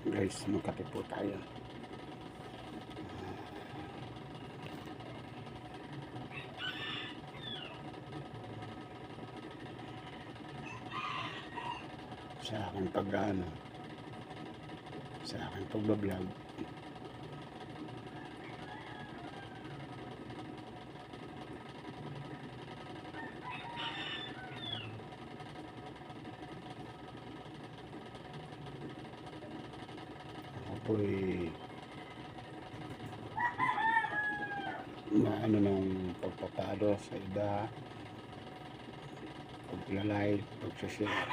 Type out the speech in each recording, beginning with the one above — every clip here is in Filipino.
Guys, magkape po tayo. Sa aking sa aking pagbablog, ako po'y maano ng pagpapalo sa iba, paglalike, pagsashare.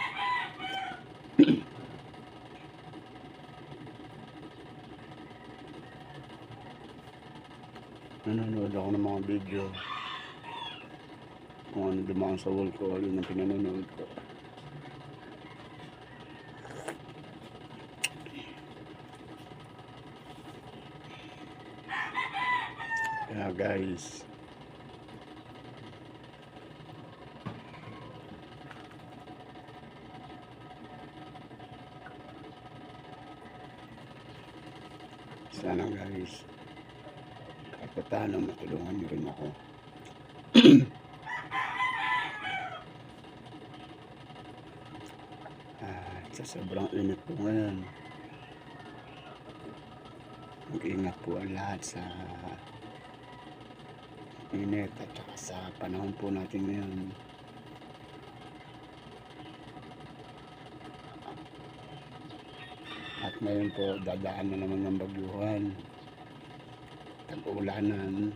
Nanonood ako ng mga video kung ano dumaan sa wall ko, yun ang pinanonood ko. Kaya guys, sana guys, kahit pa paano matulungan nyo rin ako. Sa sobrang init po ngayon, mag-ingat po ang lahat sa init at saka sa panahon po natin ngayon. At ngayon po, dadaan na naman ng bagyuhan, tag-ulanan.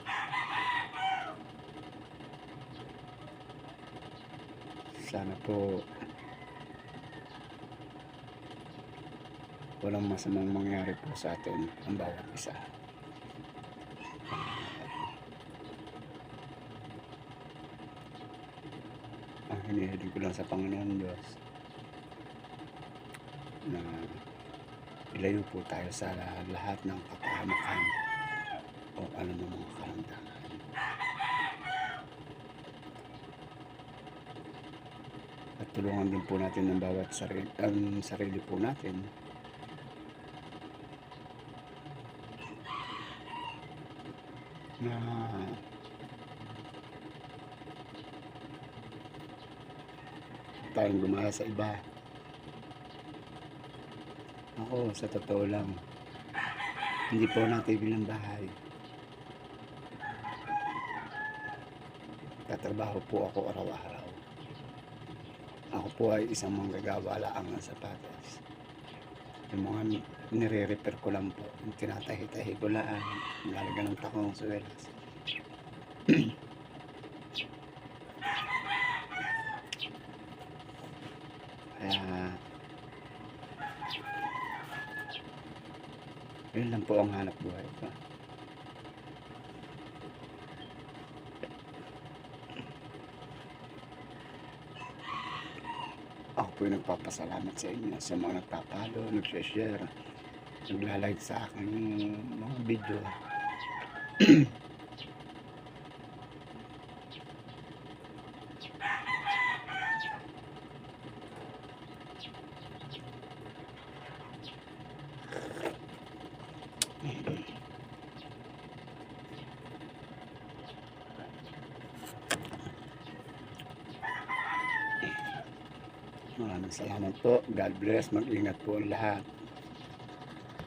Sana po walang masamang mangyari po sa atin ang bawat isa. Ang hinihiling ko lang sa Panginoon Diyos na ilayo po tayo sa lahat ng kapahamakan o anumang mga karamdaman. At tulungan din po natin ng bawat sarili po natin na tayong gumaya sa iba. Ako, sa totoo lang, hindi po natigil ng bahay. Tatrabaho po ako araw-araw. Ako po ay isang manggagawa lang ng sapatos. Yung mga nire-repair ko lang po, yung tinatahi-tahi ko lang, lalagyan ng takong suwelas. Kaya yun lang po ang hanap buhay ko. Ako po yung nagpapasalamat sa inyo, sa mga nagpapalo, nag-share, nagla-like sa aking mga video. Maraming salamat po. God bless. Mag-ingat po ang lahat.